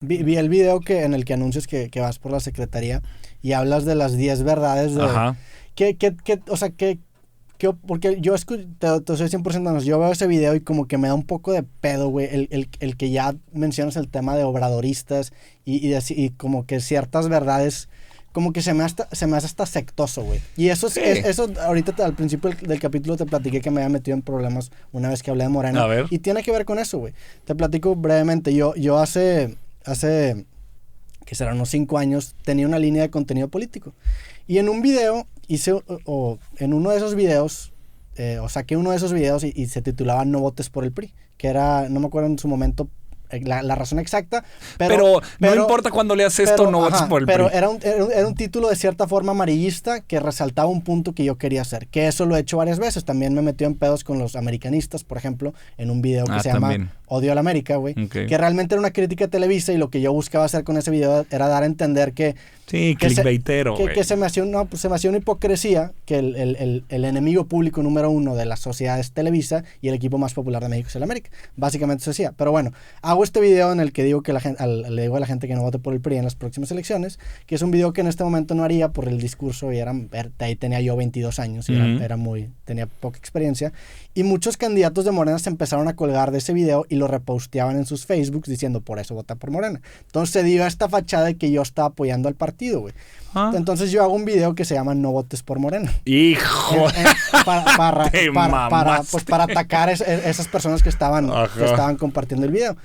Vi el video en el que anuncias que vas por la secretaría y hablas de las 10 verdades de... Ajá. O sea, porque yo te soy 100% honesto, yo veo ese video y como que me da un poco de pedo, güey, el que ya mencionas el tema de obradoristas y como que ciertas verdades, como que se me hace hasta sectoso, güey. Y eso eso ahorita al principio del capítulo te platiqué que me había metido en problemas una vez que hablé de Morena. A ver. Y tiene que ver con eso, güey. Te platico brevemente. Yo hace que serán unos 5 años, tenía una línea de contenido político. Y en un video en uno de esos videos, saqué uno de esos videos y se titulaba No votes por el PRI, que era, no me acuerdo en su momento la razón exacta, pero no importa cuando leas esto, no votes por el PRI. Pero era un título de cierta forma amarillista que resaltaba un punto que yo quería hacer, que eso lo he hecho varias veces. También me metió en pedos con los americanistas, por ejemplo, en un video que se llama Odio a la América, güey, que realmente era una crítica a Televisa, y lo que yo buscaba hacer con ese video era dar a entender que... Sí, clickbaitero, güey. Que se me hacía una hipocresía que el enemigo público número 1 de la sociedad es Televisa y el equipo más popular de México es el América. Básicamente eso decía. Pero bueno, hago este video en el que digo que le digo a la gente que no vote por el PRI en las próximas elecciones, que es un video que en este momento no haría por el discurso, y ahí tenía yo 22 años y tenía poca experiencia, y muchos candidatos de Morena se empezaron a colgar de ese video y lo reposteaban en sus Facebooks diciendo por eso vota por Morena. Entonces se dio esta fachada de que yo estaba apoyando al partido, güey. Entonces yo hago un video que se llama No votes por Morena. ¡Hijo! Para atacar esas personas que estaban compartiendo el video.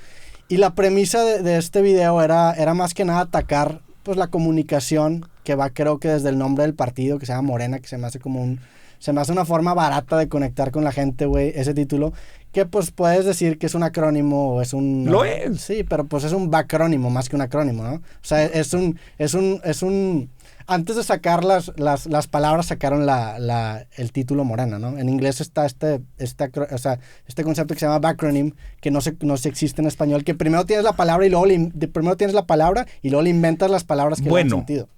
Y la premisa de este video era más que nada atacar pues la comunicación que va, creo que desde el nombre del partido, que se llama Morena, que se me hace una forma barata de conectar con la gente, güey, ese título, que pues puedes decir que es un acrónimo o es un... Lo es. Sí, pero pues es un bacrónimo más que un acrónimo, ¿no? O sea, es un antes de sacar las palabras, sacaron el título Morena, ¿no? En inglés está este concepto que se llama backronym, que no se existe en español, que primero tienes la palabra y luego le inventas las palabras que le dan sentido.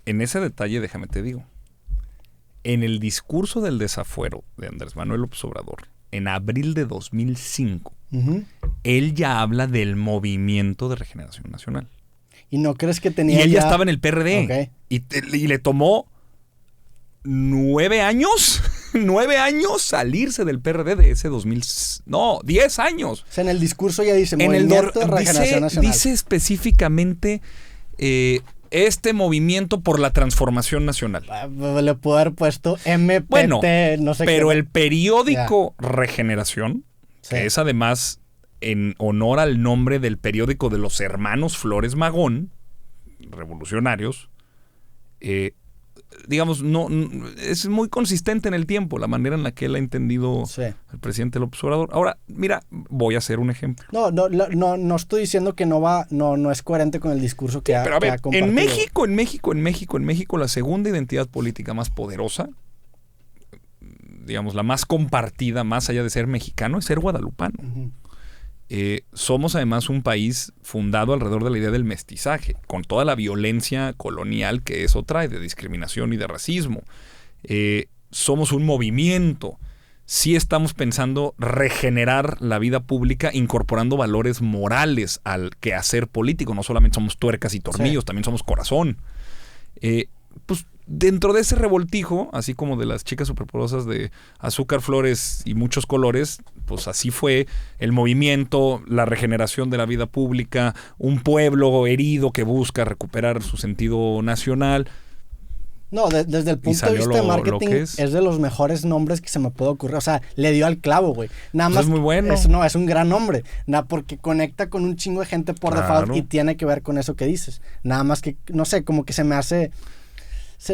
En ese detalle, déjame te digo. En el discurso del desafuero de Andrés Manuel López Obrador, en abril de 2005, él ya habla del Movimiento de Regeneración Nacional. ¿Y no crees que tenía Y él ya estaba en el PRD. Okay. Y le tomó 9 años salirse del PRD de ese 2000... No, 10 años. O sea, en el discurso ya dice Movimiento de Regeneración Nacional. Dice específicamente... este movimiento por la transformación nacional. Le puedo haber puesto MPT, bueno, no sé pero qué. el periódico Regeneración, que es además en honor al nombre del periódico de los hermanos Flores Magón, revolucionarios, digamos, no es muy consistente en el tiempo la manera en la que él ha entendido el presidente López Obrador. Ahora, mira, voy a hacer un ejemplo. No estoy diciendo que no es coherente con el discurso que ha compartido. En México, la segunda identidad política más poderosa, digamos, la más compartida, más allá de ser mexicano, es ser guadalupano. Somos además un país fundado alrededor de la idea del mestizaje, con toda la violencia colonial que eso trae, de discriminación y de racismo. Somos un movimiento. Sí estamos pensando regenerar la vida pública incorporando valores morales al quehacer político. No solamente somos tuercas y tornillos, también somos corazón. Pues dentro de ese revoltijo, así como de las chicas superpoderosas de azúcar, flores y muchos colores, pues así fue el movimiento, la regeneración de la vida pública, un pueblo herido que busca recuperar su sentido nacional. No, desde el punto de vista de marketing es de los mejores nombres que se me puede ocurrir. O sea, le dio al clavo, güey. Nada más. Es muy bueno. Es un gran nombre. Porque conecta con un chingo de gente por default y tiene que ver con eso que dices. Nada más que, no sé, como que se me hace...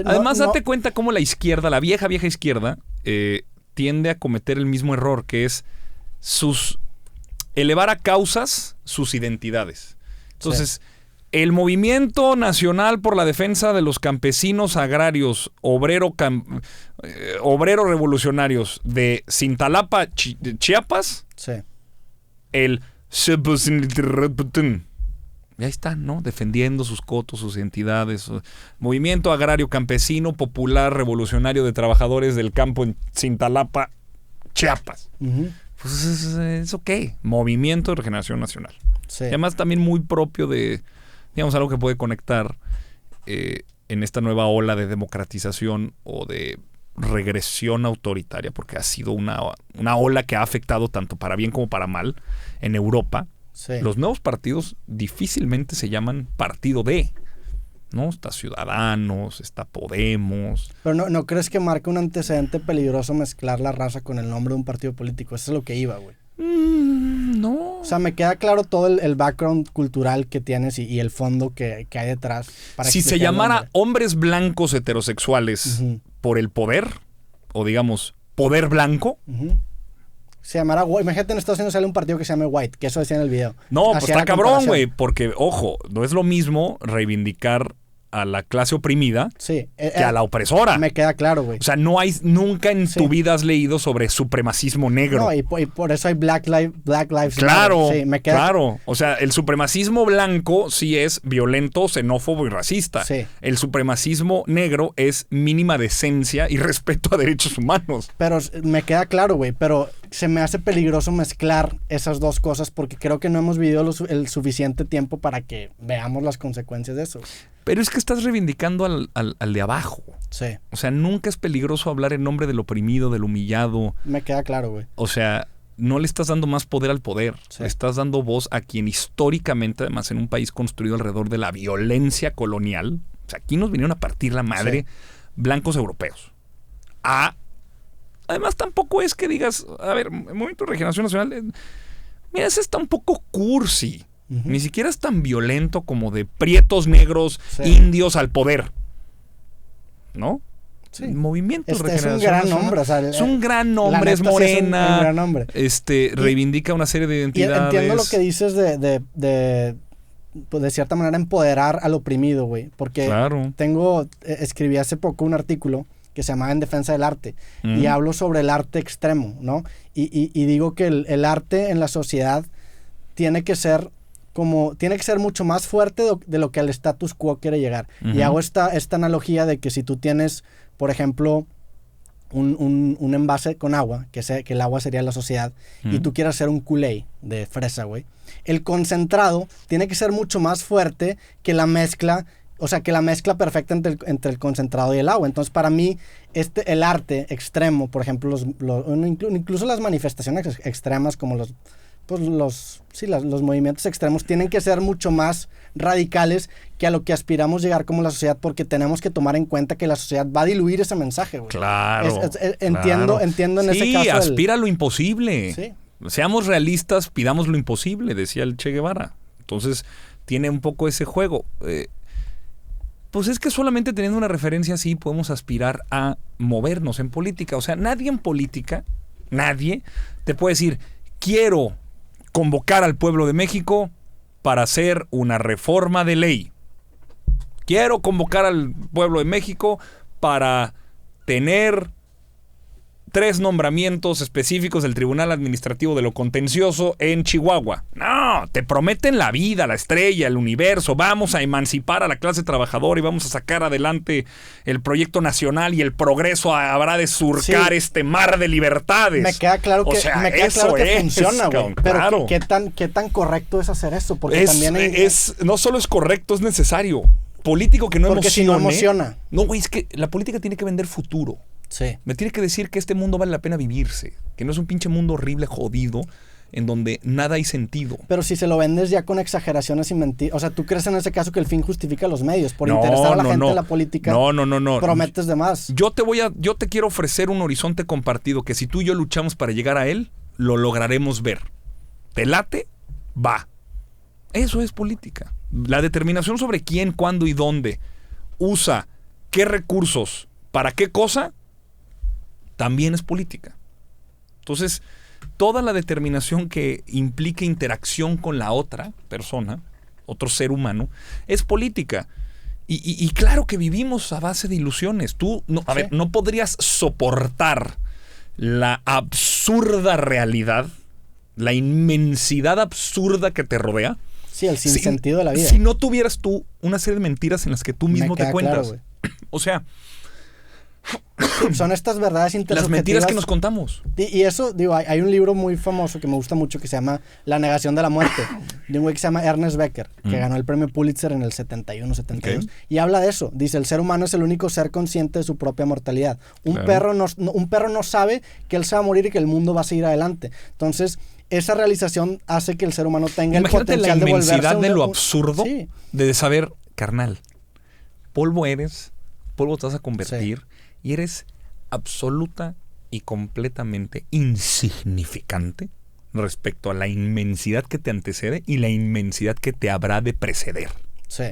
Además, date cuenta cómo la izquierda, la vieja izquierda, tiende a cometer el mismo error, que es elevar a causas sus identidades. Entonces, el Movimiento Nacional por la Defensa de los Campesinos Agrarios, Obrero Revolucionarios de Cintalapa, Chiapas, el... Y ahí están, ¿no? Defendiendo sus cotos, sus identidades. Movimiento Agrario Campesino Popular Revolucionario de Trabajadores del Campo en Cintalapa, Chiapas. Pues ¿eso qué? Movimiento de Regeneración Nacional. Sí. Y además también muy propio de, digamos, algo que puede conectar en esta nueva ola de democratización o de regresión autoritaria, porque ha sido una ola que ha afectado tanto para bien como para mal en Europa. Sí. Los nuevos partidos difícilmente se llaman partido de, ¿no? Está Ciudadanos, está Podemos. Pero ¿no crees que marca un antecedente peligroso mezclar la raza con el nombre de un partido político? Eso es lo que iba, güey. No. O sea, me queda claro todo el background cultural que tienes y el fondo que hay detrás. Si se llamara hombres blancos heterosexuales por el poder, o digamos, poder blanco. Se llamará, imagínate en Estados Unidos sale un partido que se llame White, que eso decía en el video. No, pues está cabrón, güey, porque, ojo, no es lo mismo reivindicar a la clase oprimida que a la opresora. Me queda claro, güey. O sea, nunca en tu vida has leído sobre supremacismo negro. No, y por eso hay Black Lives Claro, Matter. Sí, claro. O sea, el supremacismo blanco sí es violento, xenófobo y racista. Sí. El supremacismo negro es mínima decencia y respeto a derechos humanos. Pero me queda claro, güey, pero se me hace peligroso mezclar esas dos cosas porque creo que no hemos vivido el suficiente tiempo para que veamos las consecuencias de eso. Pero es que estás reivindicando al de abajo. Sí. O sea, nunca es peligroso hablar en nombre del oprimido, del humillado. Me queda claro, güey. O sea, no le estás dando más poder al poder. Sí. Le estás dando voz a quien históricamente, además en un país construido alrededor de la violencia colonial, o sea, aquí nos vinieron a partir la madre blancos europeos. Además tampoco es que digas, a ver, el Movimiento de Regeneración Nacional, mira, ese está un poco cursi. Ni siquiera es tan violento como de prietos negros, indios al poder. ¿No? Sí. El Movimiento de Es Regeneración un gran Nacional nombre. O sea, es un gran nombre, es morena. Sí, es un gran nombre. Reivindica una serie de identidades. Y entiendo lo que dices pues de cierta manera empoderar al oprimido, güey. Porque claro. Escribí hace poco un artículo que se llamaba En Defensa del Arte. Y hablo sobre el arte extremo, ¿no? Y digo que el arte en la sociedad tiene que ser mucho más fuerte de lo que el status quo quiere llegar. Y hago esta analogía de que si tú tienes, por ejemplo, un envase con agua, que el agua sería la sociedad, y tú quieres hacer un Kool-Aid de fresa, güey, el concentrado tiene que ser mucho más fuerte que la mezcla. O sea, que la mezcla perfecta entre el concentrado y el agua. Entonces, para mí, el arte extremo, por ejemplo, incluso las manifestaciones extremas como los movimientos extremos tienen que ser mucho más radicales que a lo que aspiramos llegar como la sociedad, porque tenemos que tomar en cuenta que la sociedad va a diluir ese mensaje, güey. Claro. Entiendo en ese caso. Sí, aspira a lo imposible. Sí. Seamos realistas, pidamos lo imposible, decía el Che Guevara. Entonces, tiene un poco ese juego. Pues es que solamente teniendo una referencia así podemos aspirar a movernos en política. O sea, nadie en política, nadie te puede decir, quiero convocar al pueblo de México para hacer una reforma de ley. Quiero convocar al pueblo de México para tener 3 nombramientos específicos del Tribunal Administrativo de lo Contencioso en Chihuahua. No, te prometen la vida, la estrella, el universo. Vamos a emancipar a la clase trabajadora y vamos a sacar adelante el proyecto nacional y el progreso habrá de surcar este mar de libertades. Me queda claro que, funciona, güey. Pero claro. ¿qué tan correcto es hacer eso? Porque también no solo es correcto, es necesario. Político que no emocione. Porque si no emociona. No, güey, es que la política tiene que vender futuro. Sí. Me tiene que decir que este mundo vale la pena vivirse. Que no es un pinche mundo horrible, jodido, en donde nada hay sentido. Pero si se lo vendes ya con exageraciones y mentiras. O sea, ¿tú crees en ese caso que el fin justifica los medios? Por interesar a la gente en la política. No. Prometes de más. Yo te quiero ofrecer un horizonte compartido que si tú y yo luchamos para llegar a él, lo lograremos ver. ¿Te late? Va. Eso es política. La determinación sobre quién, cuándo y dónde usa qué recursos, para qué cosa, también es política. Entonces, toda la determinación que implique interacción con la otra persona, otro ser humano, es política. Y claro que vivimos a base de ilusiones. Tú, no podrías soportar la absurda realidad, la inmensidad absurda que te rodea. Sí, el sinsentido de la vida. Si no tuvieras tú una serie de mentiras en las que tú mismo te cuentas. Claro, o sea, Son estas verdades intersubjetivas. Las mentiras que nos contamos. Y eso, digo, hay un libro muy famoso que me gusta mucho que se llama La negación de la muerte, de un güey que se llama Ernest Becker, que ganó el premio Pulitzer en el 71, 72. Okay. Y habla de eso. Dice, el ser humano es el único ser consciente de su propia mortalidad. Un perro no sabe que él se va a morir y que el mundo va a seguir adelante. Entonces, esa realización hace que el ser humano tenga el potencial de volverse... Imagínate la inmensidad de lo absurdo de saber, carnal, polvo eres, polvo te vas a convertir y eres absoluta y completamente insignificante respecto a la inmensidad que te antecede y la inmensidad que te habrá de preceder. Sí.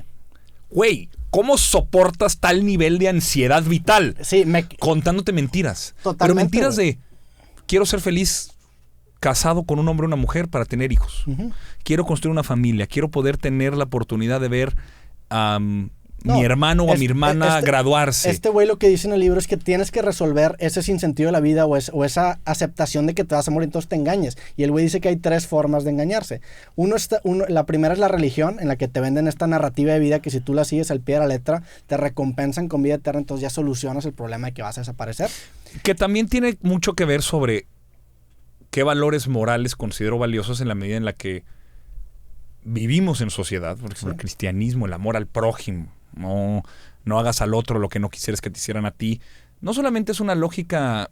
Güey, ¿cómo soportas tal nivel de ansiedad vital? Sí, contándote mentiras. Totalmente, pero mentiras de quiero ser feliz casado con un hombre o una mujer para tener hijos. Quiero construir una familia. Quiero poder tener la oportunidad de ver a mi hermano o a mi hermana graduarse. Este güey lo que dice en el libro es que tienes que resolver ese sinsentido de la vida o esa aceptación de que te vas a morir, entonces te engañes. Y el güey dice que hay 3 formas de engañarse. La primera es la religión, en la que te venden esta narrativa de vida que si tú la sigues al pie de la letra, te recompensan con vida eterna, entonces ya solucionas el problema de que vas a desaparecer. Que también tiene mucho que ver sobre qué valores morales considero valiosos en la medida en la que vivimos en sociedad. Por ejemplo, el cristianismo, el amor al prójimo. No hagas al otro lo que no quisieras que te hicieran a ti. No solamente es una lógica,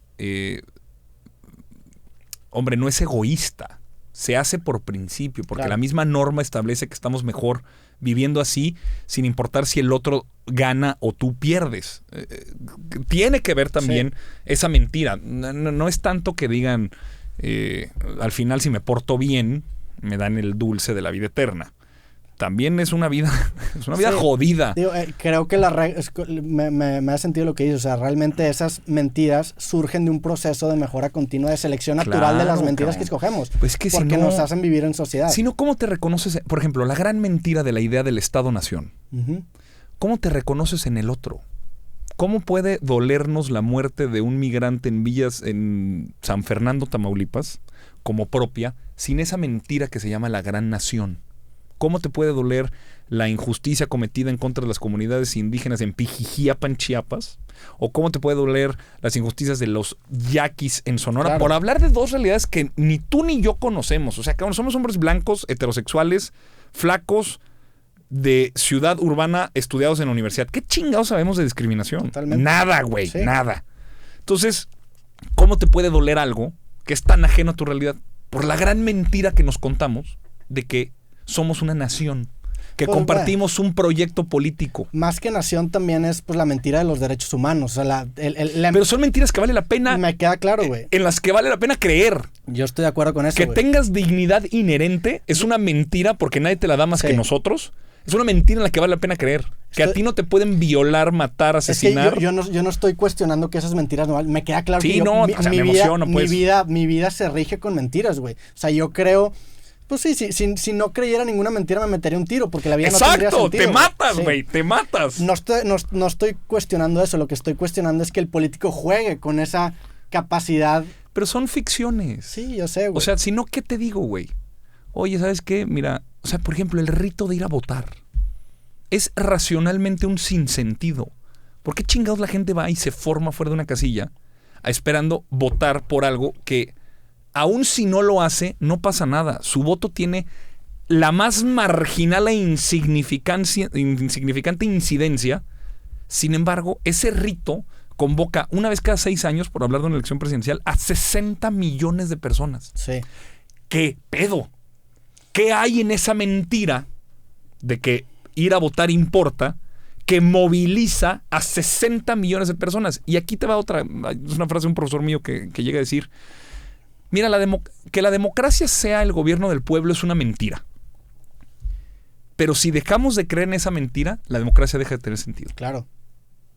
hombre, no es egoísta. Se hace por principio, porque la misma norma establece que estamos mejor viviendo así, sin importar si el otro gana o tú pierdes. Tiene que ver también esa mentira. No es tanto que digan, al final si me porto bien, me dan el dulce de la vida eterna. También es una vida jodida. Digo, creo que me ha sentido lo que dices. O sea, realmente esas mentiras surgen de un proceso de mejora continua, de selección natural de las mentiras que escogemos. Pues que porque nos hacen vivir en sociedad. Si no, ¿cómo te reconoces? Por ejemplo, la gran mentira de la idea del Estado-Nación. ¿Cómo te reconoces en el otro? ¿Cómo puede dolernos la muerte de un migrante en San Fernando, Tamaulipas, como propia, sin esa mentira que se llama la gran nación? ¿Cómo te puede doler la injusticia cometida en contra de las comunidades indígenas en Pijijiapan, Chiapas? ¿O cómo te puede doler las injusticias de los yaquis en Sonora? Claro. Por hablar de 2 realidades que ni tú ni yo conocemos. O sea, que somos hombres blancos, heterosexuales, flacos, de ciudad urbana, estudiados en la universidad. ¿Qué chingados sabemos de discriminación? Totalmente. Nada, güey, nada. Entonces, ¿cómo te puede doler algo que es tan ajeno a tu realidad? Por la gran mentira que nos contamos de que somos una nación, que compartimos un proyecto político. Más que nación también es la mentira de los derechos humanos. O sea, pero son mentiras que vale la pena... Me queda claro, güey. En las que vale la pena creer. Yo estoy de acuerdo con eso, Que tengas dignidad inherente es una mentira porque nadie te la da más que nosotros. Es una mentira en la que vale la pena creer. Que a ti no te pueden violar, matar, asesinar. Es que yo no estoy cuestionando que esas mentiras no valen. Me queda claro que mi vida se rige con mentiras, güey. O sea, yo creo... Pues sí, si no creyera ninguna mentira me metería un tiro, porque la vida no tendría sentido. Te matas, güey, te matas. No estoy cuestionando eso, lo que estoy cuestionando es que el político juegue con esa capacidad. Pero son ficciones. Sí, yo sé, güey. O sea, si no, ¿qué te digo, güey? Oye, ¿sabes qué? Mira, o sea, por ejemplo, el rito de ir a votar es racionalmente un sinsentido. ¿Por qué chingados la gente va y se forma fuera de una casilla esperando votar por algo que... Aún si no lo hace, no pasa nada. Su voto tiene la más marginal e insignificante incidencia. Sin embargo, ese rito convoca una vez cada 6 años, por hablar de una elección presidencial, a 60 millones de personas. Sí. ¿Qué pedo? ¿Qué hay en esa mentira de que ir a votar importa, que moviliza a 60 millones de personas? Y aquí te va otra, es una frase de un profesor mío que llega a decir... Mira, que la democracia sea el gobierno del pueblo es una mentira. Pero si dejamos de creer en esa mentira, la democracia deja de tener sentido. Claro.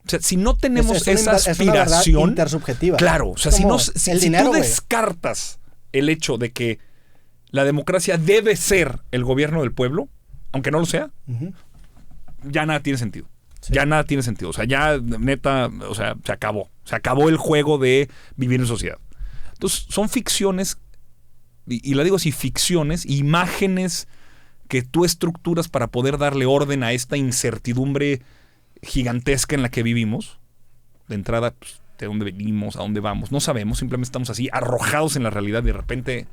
O sea, si no tenemos esa aspiración... Es una verdad intersubjetiva. Claro. O sea, si tú descartas el hecho de que la democracia debe ser el gobierno del pueblo, aunque no lo sea, ya nada tiene sentido. Sí. Ya nada tiene sentido. O sea, ya neta, o sea, se acabó. Se acabó el juego de vivir en sociedad. Entonces, son ficciones, y la digo así, ficciones, imágenes que tú estructuras para poder darle orden a esta incertidumbre gigantesca en la que vivimos, de entrada, pues, de dónde venimos, a dónde vamos. No sabemos, simplemente estamos así arrojados en la realidad y de repente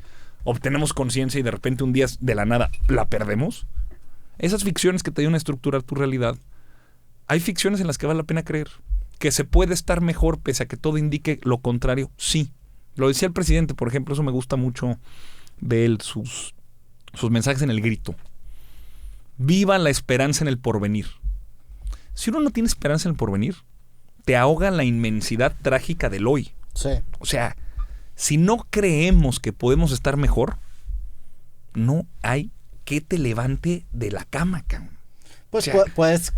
obtenemos conciencia y de repente un día de la nada la perdemos. Esas ficciones que te ayudan a estructurar tu realidad, hay ficciones en las que vale la pena creer. Que se puede estar mejor pese a que todo indique lo contrario, sí. Lo decía el presidente, por ejemplo, eso me gusta mucho de él, sus mensajes en El Grito. Viva la esperanza en el porvenir. Si uno no tiene esperanza en el porvenir, te ahoga la inmensidad trágica del hoy. Sí. O sea, si no creemos que podemos estar mejor, no hay que te levante de la cama, cabrón. Pues O sea,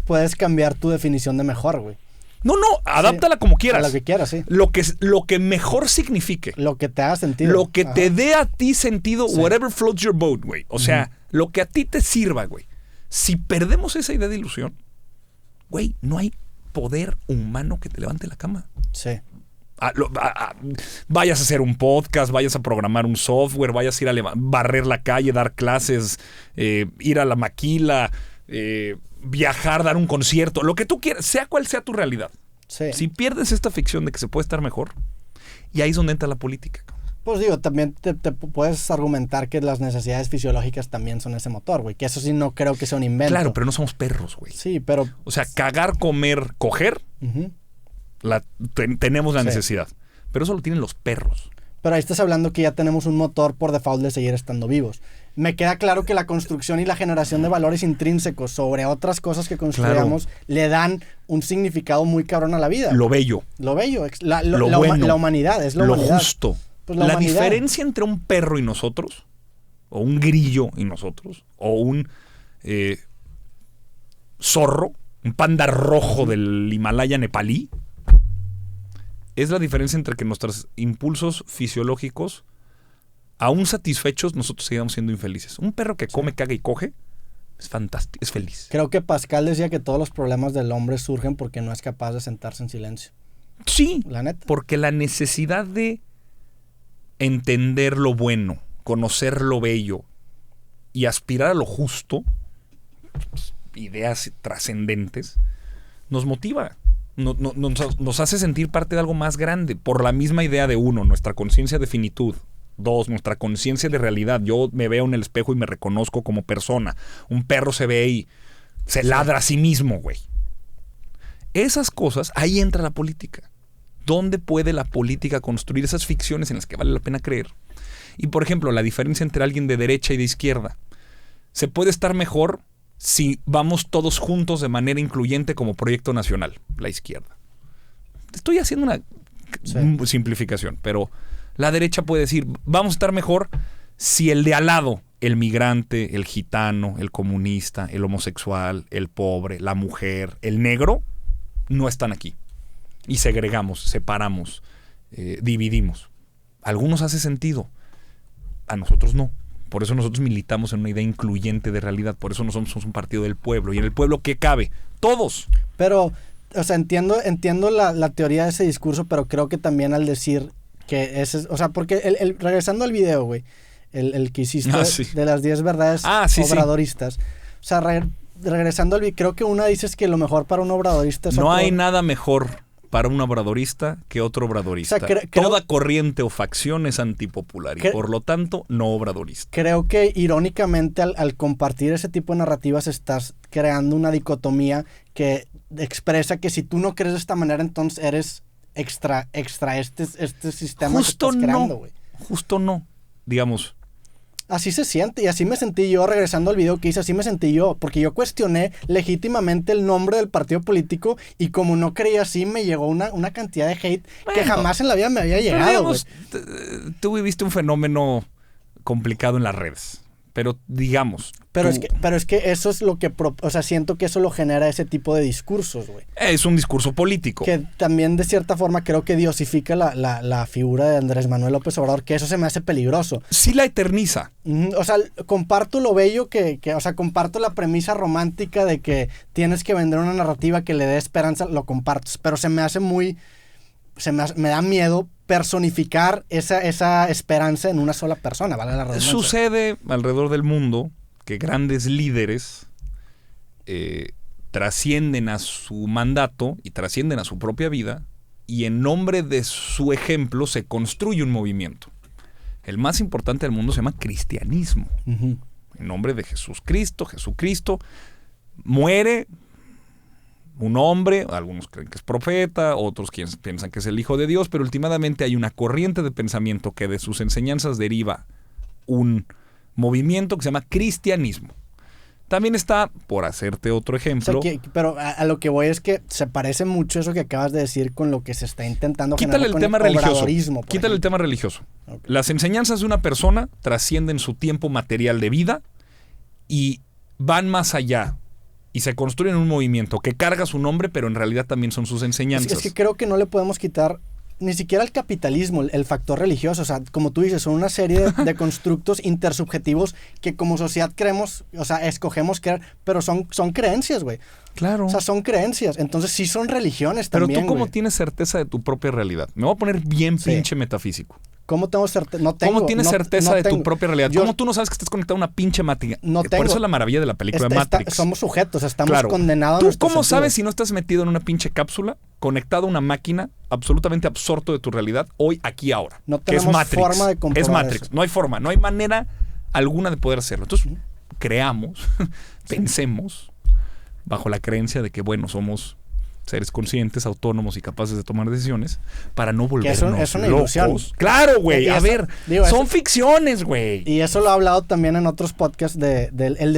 puedes cambiar tu definición de mejor, güey. No, adáptala como quieras. A lo que quieras, sí. Lo que mejor signifique. Lo que te haga sentido. Lo que te dé a ti sentido, Sí. whatever floats your boat, güey. O sea, lo que a ti te sirva, güey. Si perdemos esa idea de ilusión, güey, no hay poder humano que te levante la cama. Sí. Vayas a hacer un podcast, vayas a programar un software, vayas a ir a barrer la calle, dar clases, ir a la maquila, viajar, dar un concierto, lo que tú quieras, sea cual sea tu realidad. Sí. Si pierdes esta ficción de que se puede estar mejor, y ahí es donde entra la política. Pues digo, también te puedes argumentar que las necesidades fisiológicas también son ese motor, güey. Que eso sí no creo que sea un invento. Claro, pero no somos perros, güey. Sí, pero... O sea, cagar, comer, coger, Ujú. tenemos la Sí. necesidad. Pero eso lo tienen los perros. Pero ahí estás hablando que ya tenemos un motor por default de seguir estando vivos. Me queda claro que la construcción y la generación de valores intrínsecos sobre otras cosas que construyamos le dan un significado muy cabrón a la vida. Lo bello, Lo bello, lo bueno, la humanidad, es la lo humanidad. justo. Pues la humanidad. diferencia entre un perro y nosotros, o un grillo y nosotros, o un zorro, un panda rojo del Himalaya nepalí, es la diferencia entre que nuestros impulsos fisiológicos, aún satisfechos, nosotros sigamos siendo infelices. Un perro que come, caga y coge es fantástico, es feliz. Creo que Pascal decía que todos los problemas del hombre surgen porque no es capaz de sentarse en silencio. Sí, La neta. porque la necesidad de entender lo bueno, conocer lo bello y aspirar a lo justo, ideas trascendentes, nos motiva. Nos hace sentir parte de algo más grande por la misma idea de uno, nuestra conciencia de finitud. Dos, nuestra conciencia de realidad. Yo me veo en el espejo y me reconozco como persona. Un perro se ve y se ladra a sí mismo, güey. Esas cosas, ahí entra la política. ¿Dónde puede la política construir esas ficciones en las que vale la pena creer? Y, por ejemplo, la diferencia entre alguien de derecha y de izquierda. Se puede estar mejor si vamos todos juntos de manera incluyente como proyecto nacional, la izquierda. Estoy haciendo una simplificación, pero la derecha puede decir, vamos a estar mejor si el de al lado, el migrante, el gitano, el comunista, el homosexual, el pobre, la mujer, el negro, no están aquí. Y segregamos, separamos, dividimos. A algunos hace sentido, a nosotros no. Por eso nosotros militamos en una idea incluyente de realidad. Por eso nosotros somos un partido del pueblo. ¿Y en el pueblo qué cabe? Todos. Pero, o sea, entiendo la teoría de ese discurso, pero creo que también al decir que ese... O sea, porque regresando al video, güey, el que hiciste sí. de las 10 verdades obradoristas. Sí. O sea, regresando al video, creo que una dices que lo mejor para un obradorista es no hay nada mejor para un obradorista que otro obradorista. O sea, toda corriente o facción es antipopular y por lo tanto no obradorista. Creo que irónicamente al compartir ese tipo de narrativas estás creando una dicotomía que expresa que si tú no crees de esta manera entonces eres extra este sistema justo que estás creando, güey. Justo no, digamos. Así se siente y así me sentí yo regresando al video que hice, así me sentí yo, porque yo cuestioné legítimamente el nombre del partido político y como no creía así me llegó una cantidad de hate que jamás en la vida me había llegado, güey. Tú viviste un fenómeno complicado en las redes, pero digamos... Pero es que eso es lo que... O sea, siento que eso lo genera ese tipo de discursos, güey. Es un discurso político. Que también de cierta forma creo que diosifica la figura de Andrés Manuel López Obrador, que eso se me hace peligroso. Sí la eterniza. O sea, comparto lo bello o sea, comparto la premisa romántica de que tienes que vender una narrativa que le dé esperanza, lo comparto, pero se me hace me da miedo personificar esa esperanza en una sola persona, ¿vale? La redundancia. Sucede alrededor del mundo que grandes líderes trascienden a su mandato y trascienden a su propia vida y en nombre de su ejemplo se construye un movimiento. El más importante del mundo se llama cristianismo. En nombre de Jesucristo muere un hombre, algunos creen que es profeta, otros piensan que es el Hijo de Dios, pero últimamente hay una corriente de pensamiento que de sus enseñanzas deriva un movimiento que se llama cristianismo. También está, por hacerte otro ejemplo... O sea, pero a lo que voy es que se parece mucho eso que acabas de decir con lo que se está intentando Quítale generar el tema religioso. Quítale el ejemplo. tema religioso. Okay. Las enseñanzas de una persona trascienden su tiempo material de vida y van más allá. Y se construyen un movimiento que carga su nombre, pero en realidad también son sus enseñanzas. Es que creo que no le podemos quitar ni siquiera el capitalismo, el factor religioso. O sea, como tú dices, son una serie de constructos intersubjetivos que como sociedad creemos, o sea, escogemos creer, pero son creencias, güey. Claro. O sea, son creencias. Entonces sí son religiones pero también, tú, ¿cómo güey. tienes certeza de tu propia realidad? Me voy a poner bien pinche metafísico. ¿Cómo tengo certeza? No tengo. ¿Cómo tienes certeza de tu propia realidad? Yo, ¿Cómo tú no sabes que estás conectado a una pinche máquina? No tengo. Por eso es la maravilla de la película de Matrix. Somos sujetos, estamos condenados a ¿Tú nuestros cómo sentidos? sabes si no estás metido en una pinche cápsula, conectado a una máquina, absolutamente absorto de tu realidad, hoy, aquí, ahora? No que es tenemos Matrix. forma de comprobar Es Matrix. eso. No hay forma, no hay manera alguna de poder hacerlo. Entonces, creamos, pensemos, bajo la creencia de que, bueno, somos seres conscientes, autónomos y capaces de tomar decisiones para no volvernos es una locos. ilusión. Claro, güey. A ver, son eso, ficciones, güey. Y eso lo he hablado también en otros podcasts el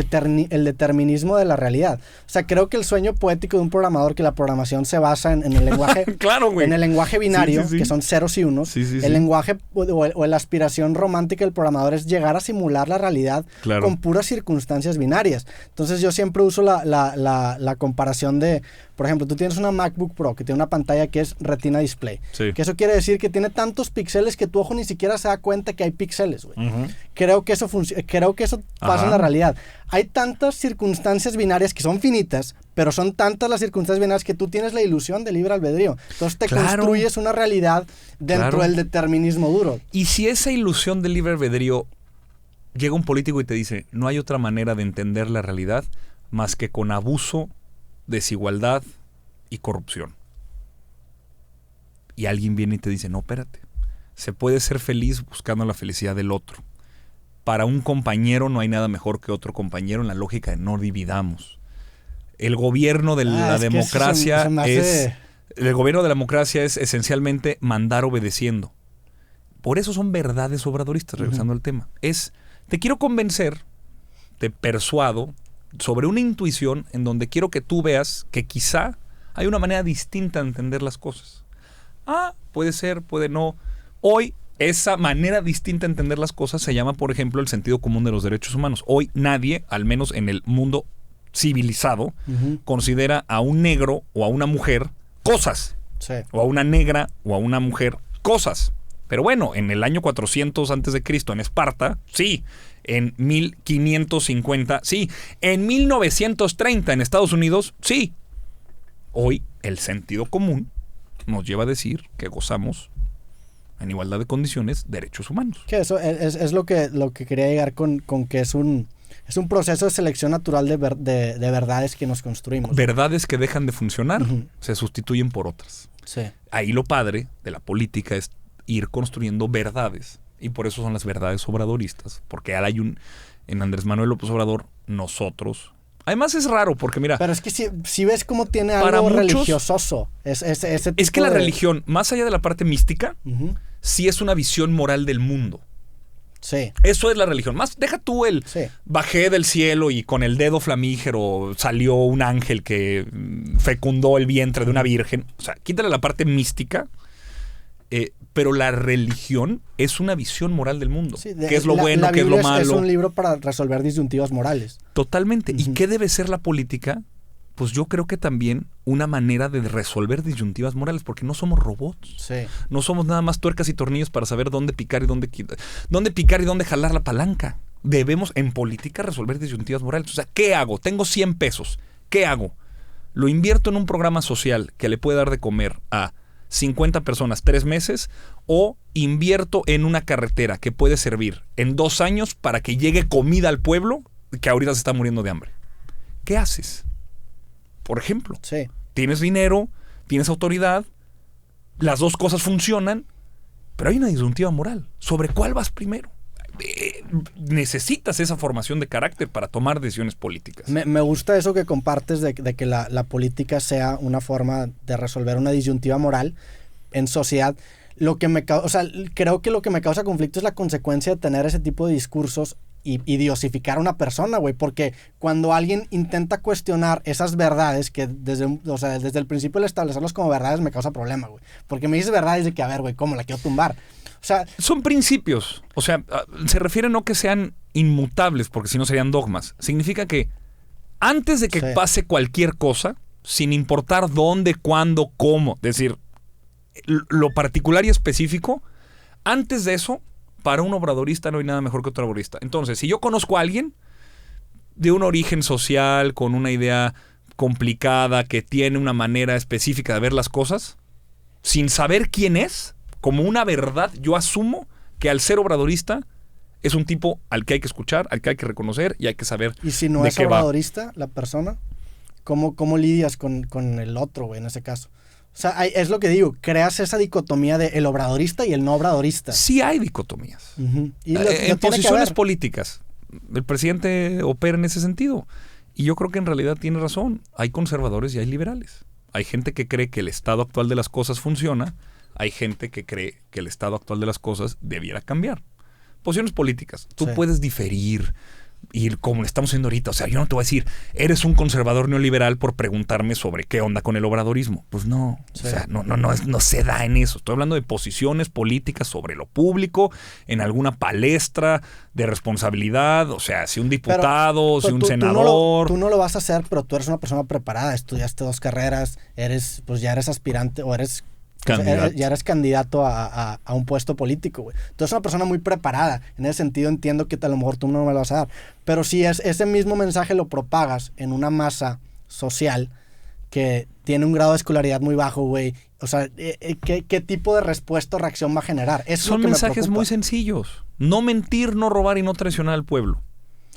determinismo de la realidad. O sea, creo que el sueño poético de un programador, que la programación se basa en el lenguaje, claro, güey. En el lenguaje binario, que son ceros y unos. El lenguaje o la aspiración romántica del programador es llegar a simular la realidad con puras circunstancias binarias. Entonces yo siempre uso la comparación de, por ejemplo, tú tienes una MacBook Pro que tiene una pantalla que es Retina Display. Sí. Que eso quiere decir que tiene tantos píxeles que tu ojo ni siquiera se da cuenta que hay píxeles, güey. Creo que eso pasa en la realidad. Hay tantas circunstancias binarias que son finitas, pero son tantas las circunstancias binarias que tú tienes la ilusión de libre albedrío. Entonces te construyes una realidad dentro del determinismo duro. Y si esa ilusión de libre albedrío llega un político y te dice, no hay otra manera de entender la realidad más que con abuso, desigualdad y corrupción. Y alguien viene y te dice, no, espérate, se puede ser feliz buscando la felicidad del otro. Para un compañero no hay nada mejor que otro compañero en la lógica de no dividamos. El gobierno de la democracia el gobierno de la democracia es esencialmente mandar obedeciendo. Por eso son verdades obradoristas, regresando al tema. Te quiero convencer, te persuado sobre una intuición en donde quiero que tú veas que quizá hay una manera distinta de entender las cosas. Puede ser, puede no. Hoy, esa manera distinta de entender las cosas se llama, por ejemplo, el sentido común de los derechos humanos. Hoy nadie, al menos en el mundo civilizado, considera a un negro o a una mujer cosas. Sí. O a una negra o a una mujer cosas. Pero bueno, en el año 400 a.C., en Esparta, sí. En 1550, sí. En 1930, en Estados Unidos, sí. Hoy, el sentido común nos lleva a decir que gozamos, en igualdad de condiciones, derechos humanos. Que eso es lo que quería llegar con que es un proceso de selección natural de verdades que nos construimos. Verdades que dejan de funcionar, se sustituyen por otras. Sí. Ahí lo padre de la política es ir construyendo verdades. Y por eso son las verdades obradoristas. Porque hay en Andrés Manuel López Obrador, nosotros. Además es raro porque mira... Pero es que si ves cómo tiene algo religioso. Es que la religión, más allá de la parte mística, sí es una visión moral del mundo. Sí. Eso es la religión. Más, deja tú bajé del cielo y con el dedo flamígero salió un ángel que fecundó el vientre de una virgen. O sea, quítale la parte mística. Pero la religión es una visión moral del mundo. Sí, ¿qué es lo bueno, qué es lo malo? Es un libro para resolver disyuntivas morales. Totalmente. ¿Y qué debe ser la política? Pues yo creo que también una manera de resolver disyuntivas morales, porque no somos robots. Sí. No somos nada más tuercas y tornillos para saber dónde picar y dónde jalar la palanca. Debemos en política resolver disyuntivas morales. O sea, ¿qué hago? Tengo 100 pesos. ¿Qué hago? ¿Lo invierto en un programa social que le puede dar de comer a 50 personas 3 meses o invierto en una carretera que puede servir en 2 años para que llegue comida al pueblo que ahorita se está muriendo de hambre? ¿Qué haces? Por ejemplo, tienes dinero, tienes autoridad, las dos cosas funcionan, pero hay una disyuntiva moral. ¿Sobre cuál vas primero? Necesitas esa formación de carácter para tomar decisiones políticas. Me gusta eso que compartes de que la política sea una forma de resolver una disyuntiva moral en sociedad. Creo que lo que me causa conflicto es la consecuencia de tener ese tipo de discursos y diosificar a una persona, güey, porque cuando alguien intenta cuestionar esas verdades que desde el principio el establecerlos como verdades me causa problema, güey, porque me dices verdades de que, a ver, güey, ¿cómo la quiero tumbar? O sea, son principios, o sea, se refiere no que sean inmutables, porque si no serían dogmas. Significa que antes de que pase cualquier cosa, sin importar dónde, cuándo, cómo, es decir, lo particular y específico, antes de eso, para un obradorista no hay nada mejor que otro obradorista. Entonces, si yo conozco a alguien de un origen social, con una idea complicada, que tiene una manera específica de ver las cosas, sin saber quién es, como una verdad, yo asumo que al ser obradorista es un tipo al que hay que escuchar, al que hay que reconocer y hay que saber. ¿Y si no es obradorista la persona? ¿Cómo lidias con el otro, güey, en ese caso? O sea, es lo que digo, creas esa dicotomía de el obradorista y el no obradorista. Sí hay dicotomías. Uh-huh. En posiciones políticas, el presidente opera en ese sentido. Y yo creo que en realidad tiene razón. Hay conservadores y hay liberales. Hay gente que cree que el estado actual de las cosas funciona. Hay gente que cree que el estado actual de las cosas debiera cambiar. Posiciones políticas. Tú puedes diferir. Y como estamos haciendo ahorita, o sea, yo no te voy a decir, eres un conservador neoliberal por preguntarme sobre qué onda con el obradorismo. Pues no, o sea, no se da en eso. Estoy hablando de posiciones políticas sobre lo público, en alguna palestra de responsabilidad, o sea, si un diputado, si un senador. Tú no lo vas a hacer, pero tú eres una persona preparada, estudiaste 2 carreras, ya eres aspirante o eres... ya eres candidato a un puesto político, güey. Tú eres una persona muy preparada. En ese sentido entiendo que a lo mejor tú no me lo vas a dar. Pero si ese mismo mensaje lo propagas en una masa social que tiene un grado de escolaridad muy bajo, güey, o sea, ¿qué tipo de respuesta o reacción va a generar? Eso son es lo que mensajes me preocupa. Muy sencillos. No mentir, no robar y no traicionar al pueblo.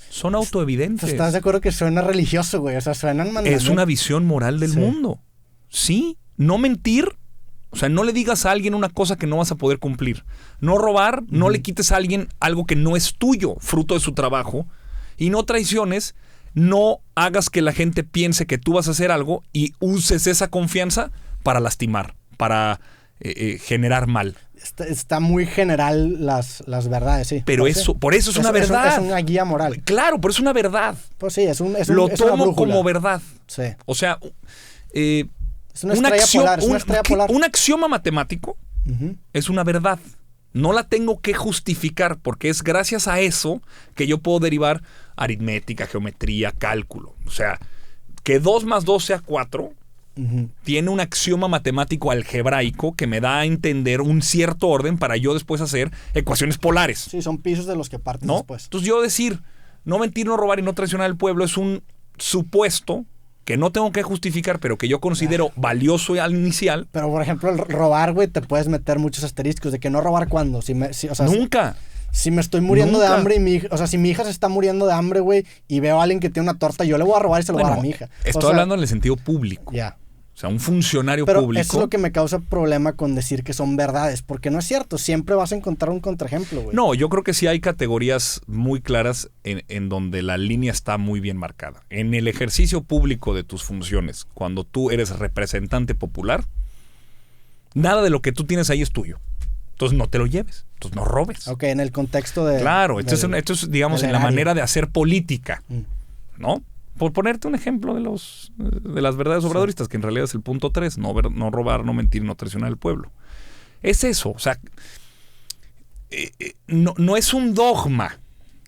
Son autoevidentes. ¿Estás de acuerdo que suena religioso, güey? O sea, suenan mandamientos. Es una visión moral del mundo. Sí, no mentir. O sea, no le digas a alguien una cosa que no vas a poder cumplir. No robar, no le quites a alguien algo que no es tuyo, fruto de su trabajo. Y no traiciones, no hagas que la gente piense que tú vas a hacer algo y uses esa confianza para lastimar, para generar mal. Está muy general las verdades, sí. Pero por eso es una verdad. Es una guía moral. Claro, pero es una verdad. Pues sí, lo tomo como verdad. Sí. O sea... es una estrella polar. Un axioma matemático es una verdad. No la tengo que justificar porque es gracias a eso que yo puedo derivar aritmética, geometría, cálculo. O sea, que 2 más 2 sea 4 tiene un axioma matemático algebraico que me da a entender un cierto orden para yo después hacer ecuaciones polares. Sí, son pisos de los que parten después. Entonces yo decir, no mentir, no robar y no traicionar al pueblo es un supuesto que no tengo que justificar, pero que yo considero valioso al inicial. Pero, por ejemplo, el robar, güey, te puedes meter muchos asteriscos de que no robar cuándo. Nunca. Si me estoy muriendo de hambre y si mi hija se está muriendo de hambre, güey, y veo a alguien que tiene una torta, yo le voy a robar y se lo voy a dar a mi hija. Estoy hablando en el sentido público. Ya. O sea, un funcionario pero público. Eso es lo que me causa problema con decir que son verdades, porque no es cierto, siempre vas a encontrar un contraejemplo, güey. No, yo creo que sí hay categorías muy claras en donde la línea está muy bien marcada. En el ejercicio público de tus funciones, cuando tú eres representante popular, nada de lo que tú tienes ahí es tuyo. Entonces no te lo lleves, entonces no robes. Ok, en el contexto de... Claro, esto es digamos, en la manera de hacer política, ¿no? Por ponerte un ejemplo de las verdades obradoristas, que en realidad es el punto 3, no robar, no mentir, no traicionar al pueblo. Es eso, o sea, no es un dogma.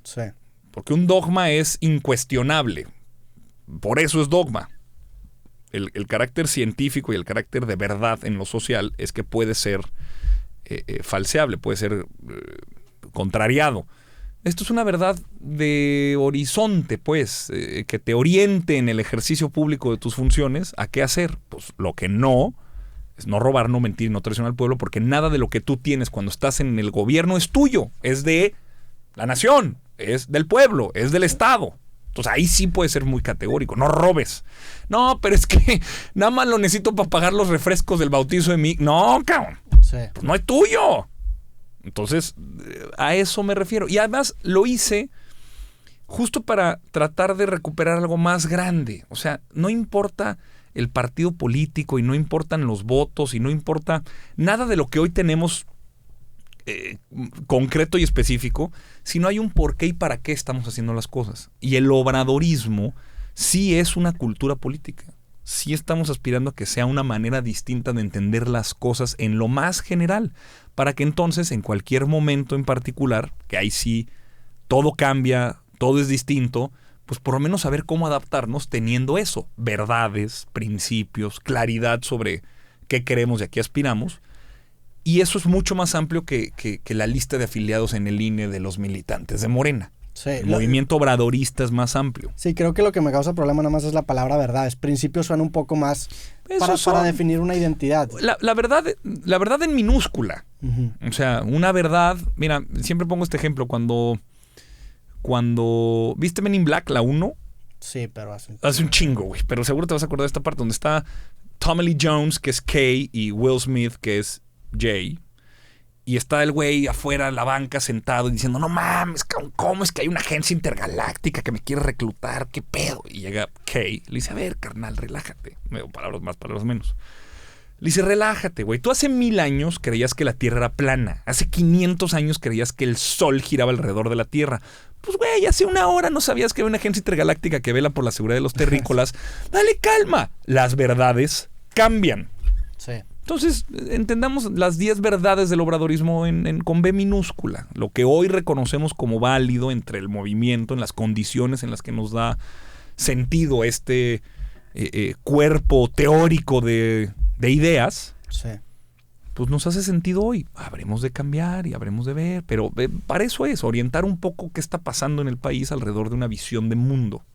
Sí. Porque un dogma es incuestionable. Por eso es dogma. El carácter científico y el carácter de verdad en lo social es que puede ser falseable, puede ser contrariado. Esto es una verdad de horizonte, pues, que te oriente en el ejercicio público de tus funciones a qué hacer. Pues lo que no es no robar, no mentir, no traicionar al pueblo, porque nada de lo que tú tienes cuando estás en el gobierno es tuyo, es de la nación, es del pueblo, es del Estado. Entonces ahí sí puede ser muy categórico. No robes. No, pero es que nada más lo necesito para pagar los refrescos del bautizo de mi... No, cabrón. Sí. Pues no es tuyo. Entonces, a eso me refiero. Y además lo hice justo para tratar de recuperar algo más grande. O sea, no importa el partido político y no importan los votos y no importa nada de lo que hoy tenemos concreto y específico, sino hay un por qué y para qué estamos haciendo las cosas. Y el obradorismo sí es una cultura política. Sí estamos aspirando a que sea una manera distinta de entender las cosas en lo más general, para que entonces en cualquier momento en particular, que ahí sí todo cambia, todo es distinto, pues por lo menos saber cómo adaptarnos teniendo eso, verdades, principios, claridad sobre qué queremos y a qué aspiramos. Y eso es mucho más amplio que la lista de afiliados en el INE de los militantes de Morena. Sí, el movimiento obradorista es más amplio. Sí, creo que lo que me causa problema nada más es la palabra verdades. Principios suena un poco más para definir una identidad. La verdad en minúscula. Uh-huh. O sea, una verdad... Mira, siempre pongo este ejemplo. Cuando ¿viste Men in Black, la 1? Sí, pero hace un chingo, güey. Pero seguro te vas a acordar de esta parte donde está Tommy Lee Jones, que es Kay, y Will Smith, que es Jay. Y está el güey afuera en la banca sentado diciendo, no mames, ¿cómo es que hay una agencia intergaláctica que me quiere reclutar? ¿Qué pedo? Y llega Kay, le dice, a ver, carnal, relájate. Palabras más, palabras menos. Le dice, relájate, güey. Tú hace 1000 años creías que la Tierra era plana. Hace 500 años creías que el Sol giraba alrededor de la Tierra. Pues, güey, hace 1 hora no sabías que había una agencia intergaláctica que vela por la seguridad de los terrícolas. Dale calma. Las verdades cambian. Sí. Entonces, entendamos las 10 verdades del obradorismo con B minúscula. Lo que hoy reconocemos como válido entre el movimiento, en las condiciones en las que nos da sentido este cuerpo teórico de ideas, Sí. pues nos hace sentido hoy. Habremos de cambiar y habremos de ver, pero para eso es orientar un poco qué está pasando en el país alrededor de una visión de mundo.